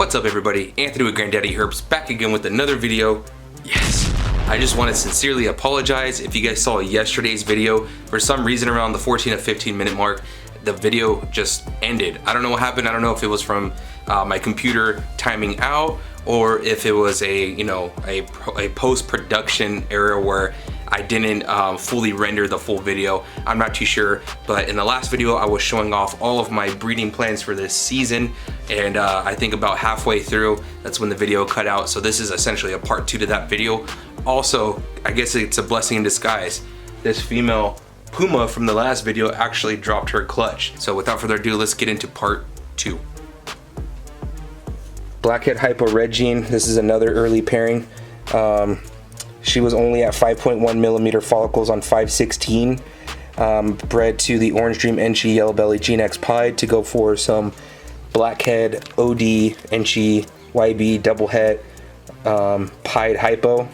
What's up everybody, Anthony with grand.daddy.herps back again with another video. Yes, I just want to sincerely apologize if you guys saw yesterday's video. For some reason around the 14 to 15 minute mark, the video just ended. I don't know what happened. I don't know if it was from my computer timing out or if it was a post-production error where I didn't fully render the full video. I'm not too sure, but in the last video I was showing off all of my breeding plans for this season, and I think about halfway through, that's when the video cut out. So this is essentially a part 2 to that video. Also, I guess it's a blessing in disguise. This female Puma from the last video actually dropped her clutch. So without further ado, let's get into part 2. Blackhead Hypo Red Gene. This is another early pairing. She was only at 5.1 millimeter follicles on 5/16. Bred to the Orange Dream NC Yellow Belly Gene X Pied to go for some Blackhead OD NC YB double het Pied Hypo.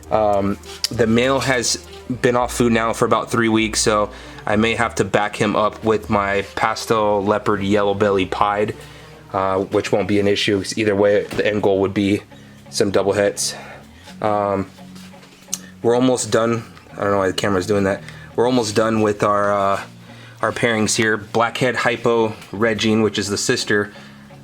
The male has been off food now for about 3 weeks, so I may have to back him up with my Pastel Leopard Yellow Belly Pied, which won't be an issue. Either way, the end goal would be some double hets. We're almost done. I don't know why the camera's doing that. We're almost done with our pairings here. Blackhead Hypo Red Gene, which is the sister,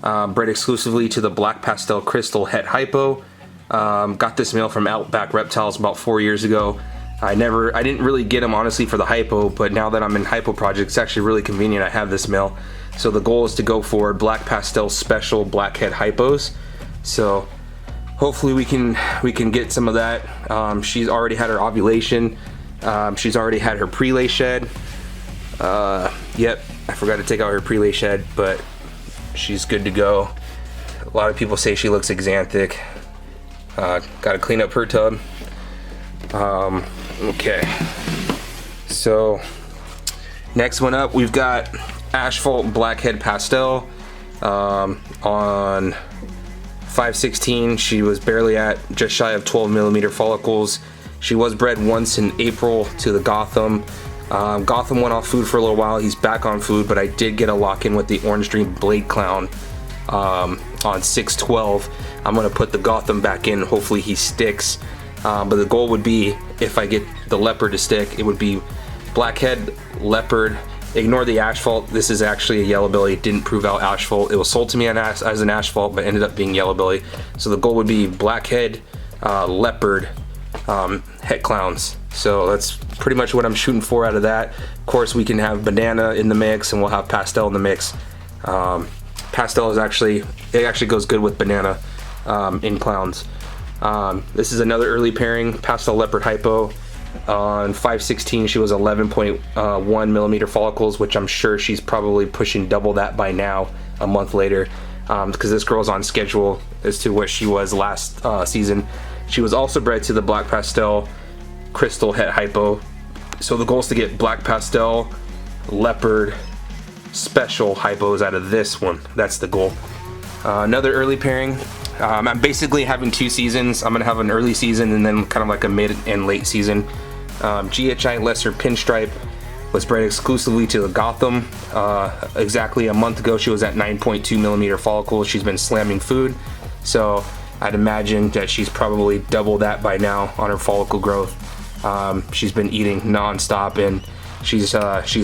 bred exclusively to the Black Pastel Crystal Het Hypo. Got this male from Outback Reptiles about 4 years ago. I didn't really get him honestly for the hypo, but now that I'm in hypo projects, it's actually really convenient I have this male. So the goal is to go for Black Pastel Special Blackhead Hypos. So hopefully we can get some of that. She's already had her ovulation. She's already had her prelay shed. Yep, I forgot to take out her prelay shed, but she's good to go. A lot of people say she looks exanthic. Got to clean up her tub. Okay, so next one up, we've got Asphalt Blackhead Pastel. On 5/16, she was barely at just shy of 12 millimeter follicles. She was bred once in April to the Gotham. Gotham went off food for a little while. He's back on food, but I did get a lock-in with the Orange Dream Blade Clown on 6/12. I'm gonna put the Gotham back in. Hopefully he sticks. But the goal would be, if I get the leopard to stick, it would be Blackhead Leopard. Ignore the asphalt. This is actually a yellow belly. It didn't prove out asphalt. It was sold to me as an asphalt, but ended up being yellow belly. So the goal would be Blackhead Leopard Het Clowns. So that's pretty much what I'm shooting for out of that. Of course, we can have Banana in the mix, and we'll have Pastel in the mix. Pastel is actually goes good with Banana in clowns. This is another early pairing, Pastel Leopard Hypo. On 5/16, she was 11.1 millimeter follicles, which I'm sure she's probably pushing double that by now, a month later, because this girl's on schedule as to what she was last season. She was also bred to the Black Pastel Crystal Het Hypo. So the goal is to get Black Pastel Leopard Special Hypos out of this one. That's the goal. Another early pairing. I'm basically having 2 seasons. I'm gonna have an early season and then kind of like a mid and late season. GHI Lesser Pinstripe was bred exclusively to the Gotham. Exactly a month ago, she was at 9.2 millimeter follicles. She's been slamming food, so I'd imagine that she's probably double that by now on her follicle growth. She's been eating non-stop, and she's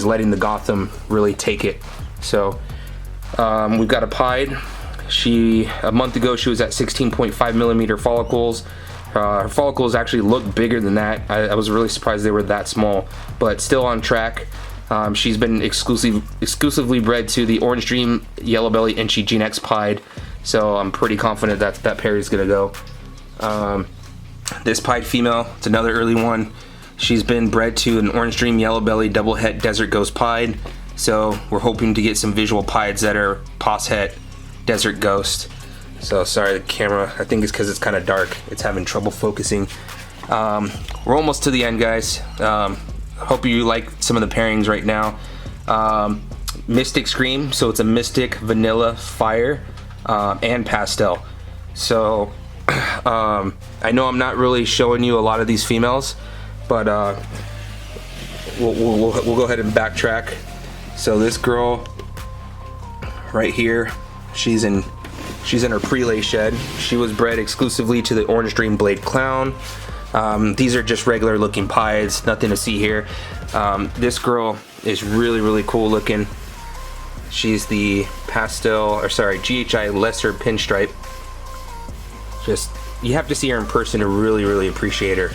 letting the Gotham really take it. So we've got a Pied. A month ago, she was at 16.5 millimeter follicles. Her follicles actually look bigger than that. I was really surprised they were that small, but still on track. She's been exclusively bred to the Orange Dream Yellow Belly NC Gene X Pied, so I'm pretty confident that pair is gonna go. This Pied female, it's another early one. She's been bred to an Orange Dream Yellow Belly Double Het Desert Ghost Pied, so we're hoping to get some visual Pieds that are Pos Het Desert Ghost. So sorry, the camera, I think it's because it's kind of dark, it's having trouble focusing. We're almost to the end, guys. Hope you like some of the pairings right now. Mystic Scream, so it's a Mystic Vanilla Fire and Pastel. So I know I'm not really showing you a lot of these females, but we'll go ahead and backtrack. So this girl right here, she's in She's in her prelay shed. She was bred exclusively to the Orange Dream Blade Clown. These are just regular looking pieds, nothing to see here. This girl is really cool looking. She's the GHI Lesser Pinstripe. Just, you have to see her in person to really appreciate her.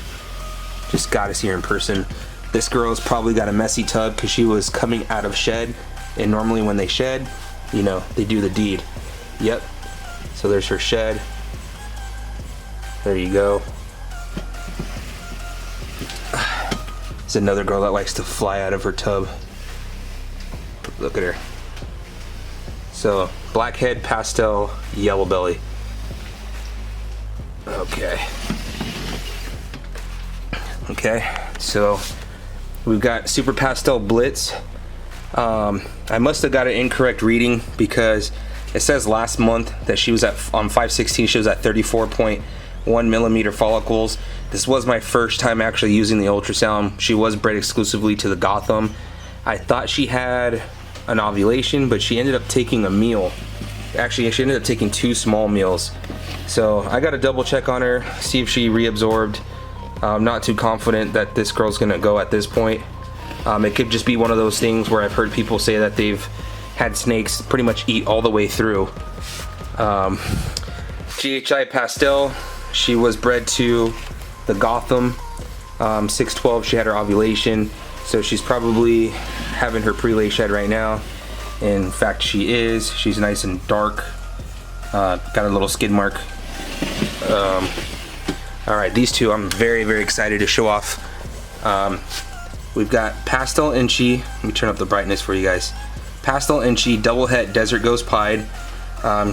Just gotta see her in person. This girl's probably got a messy tub because she was coming out of shed, and normally when they shed, you know, they do the deed. Yep. So there's her shed. There you go. It's another girl that likes to fly out of her tub. Look at her. So, black head, pastel, yellow belly. Okay, so we've got Super Pastel Blitz. I must have got an incorrect reading because it says last month that she was on 5/16, she was at 34.1 millimeter follicles. This was my first time actually using the ultrasound. She was bred exclusively to the Gotham. I thought she had an ovulation, but she ended up taking a meal. Actually, she ended up taking 2 small meals. So I got to double check on her, see if she reabsorbed. I'm not too confident that this girl's gonna go at this point. It could just be one of those things where I've heard people say that they've had snakes pretty much eat all the way through. GHI Pastel, she was bred to the Gotham. 6/12, she had her ovulation, so she's probably having her prelay shed right now. In fact, she is. She's nice and dark. Got a little skid mark. All right, these two I'm very excited to show off. We've got Pastel Inchi. Let me turn up the brightness for you guys. Pastel Inchi Double Het Desert Ghost Pied.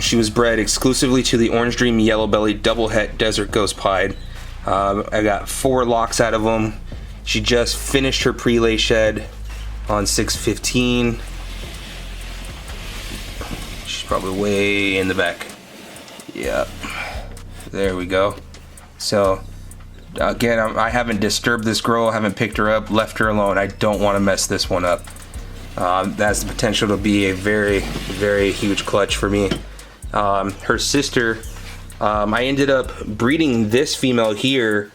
She was bred exclusively to the Orange Dream Yellow Belly Double Het Desert Ghost Pied. I got 4 locks out of them. She just finished her prelay shed on 6/15. She's probably way in the back. Yep. There we go. So again, I haven't disturbed this girl, haven't picked her up, left her alone. I don't want to mess this one up. That's the potential to be a very huge clutch for me. Her sister, I ended up breeding this female here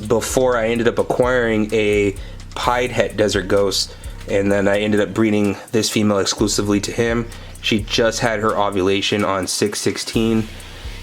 before I ended up acquiring a pied het Desert Ghost, and then I ended up breeding this female exclusively to him. She just had her ovulation on 6/16.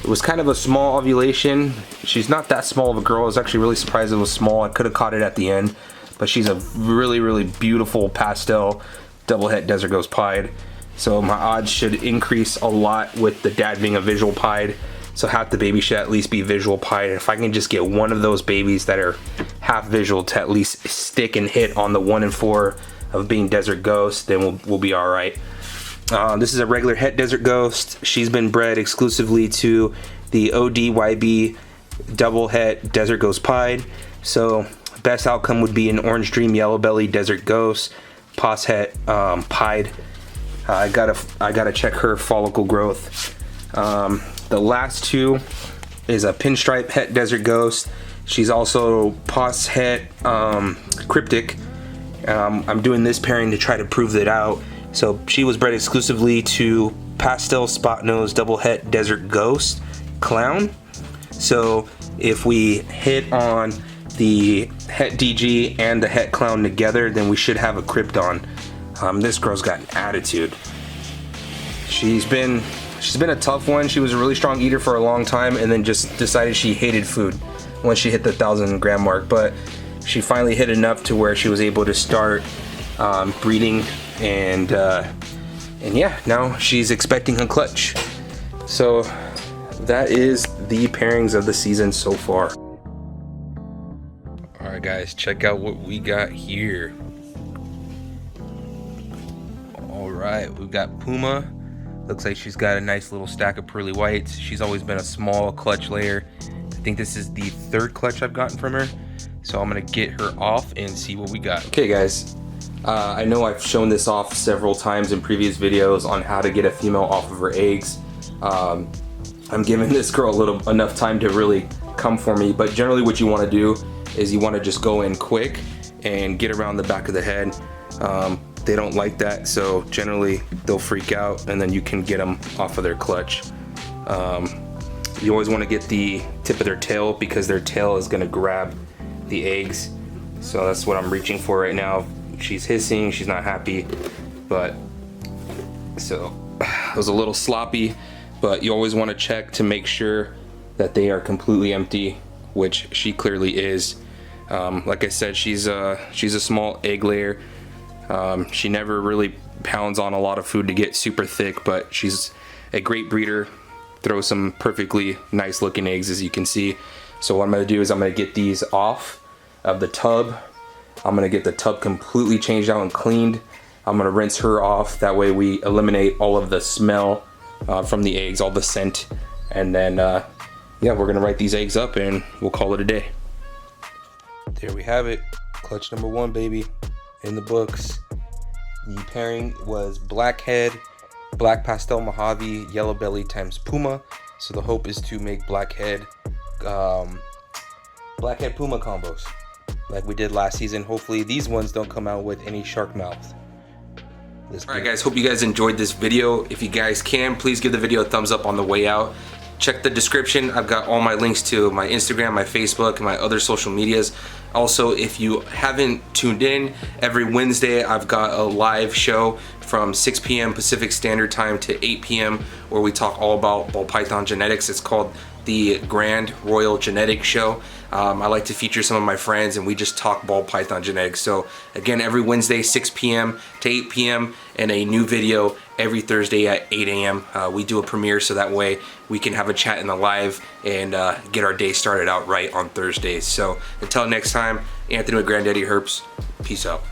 It was kind of a small ovulation. She's not that small of a girl. I was actually really surprised it was small. I could have caught it at the end, but she's a really beautiful pastel double het Desert Ghost pied. So my odds should increase a lot with the dad being a visual pied. So half the baby should at least be visual pied. And if I can just get one of those babies that are half visual to at least stick and hit on the 1 and 4 of being Desert Ghost, then we'll be all right. This is a regular het Desert Ghost. She's been bred exclusively to the ODYB double het Desert Ghost pied. So best outcome would be an Orange Dream Yellow Belly Desert Ghost pos het pied. I gotta check her follicle growth. The last two is a Pinstripe het Desert Ghost. She's also pos het cryptic. I'm doing this pairing to try to prove that out. So she was bred exclusively to Pastel Spot Nose Double Het Desert Ghost Clown. So if we hit on the Het DG and the Het Clown together, then we should have a Krypton. This girl's got an attitude. She's been a tough one. She was a really strong eater for a long time, and then just decided she hated food once she hit the 1,000 gram mark. But she finally hit enough to where she was able to start breeding, and yeah, now she's expecting a clutch. So that is the pairings of the season so far. All right, guys, check out what we got here. All right, we've got Puma. Looks like she's got a nice little stack of pearly whites. She's always been a small clutch layer. I think this is the 3rd clutch I've gotten from her. So I'm gonna get her off and see what we got. Okay, guys. I know I've shown this off several times in previous videos on how to get a female off of her eggs. I'm giving this girl enough time to really come for me, but generally what you want to do is you want to just go in quick and get around the back of the head. they don't like that, so generally they'll freak out, and then you can get them off of their clutch. You always want to get the tip of their tail, because their tail is going to grab the eggs. So that's what I'm reaching for right now. She's hissing, she's not happy, but so it was a little sloppy, but you always want to check to make sure that they are completely empty, which she clearly is. Like I said, she's a small egg layer. She never really pounds on a lot of food to get super thick, but she's a great breeder. Throws some perfectly nice looking eggs, as you can see. So what I'm going to do is I'm going to get these off of the tub. I'm going to get the tub completely changed out and cleaned. I'm going to rinse her off. That way we eliminate all of the smell from the eggs, all the scent. And then, yeah, we're going to write these eggs up and we'll call it a day. There we have it. Clutch number 1, baby, in the books. The pairing was blackhead, black pastel Mojave, yellow belly times Puma. So the hope is to make blackhead Puma combos like we did last season. Hopefully these ones don't come out with any shark mouth. Alright guys, hope you guys enjoyed this video. If you guys can, please give the video a thumbs up on the way out. Check the description. I've got all my links to my Instagram, my Facebook, and my other social medias. Also, if you haven't tuned in, every Wednesday I've got a live show from 6 p.m. Pacific Standard Time to 8 p.m. where we talk all about ball python genetics. It's called the Grand Royal Genetic Show. I like to feature some of my friends and we just talk ball python genetics. So again, every Wednesday 6 p.m. to 8 p.m. and a new video every Thursday at 8 a.m. We do a premiere so that way we can have a chat in the live and get our day started out right on Thursdays. So until next time, Anthony with Granddaddy Herps, peace out.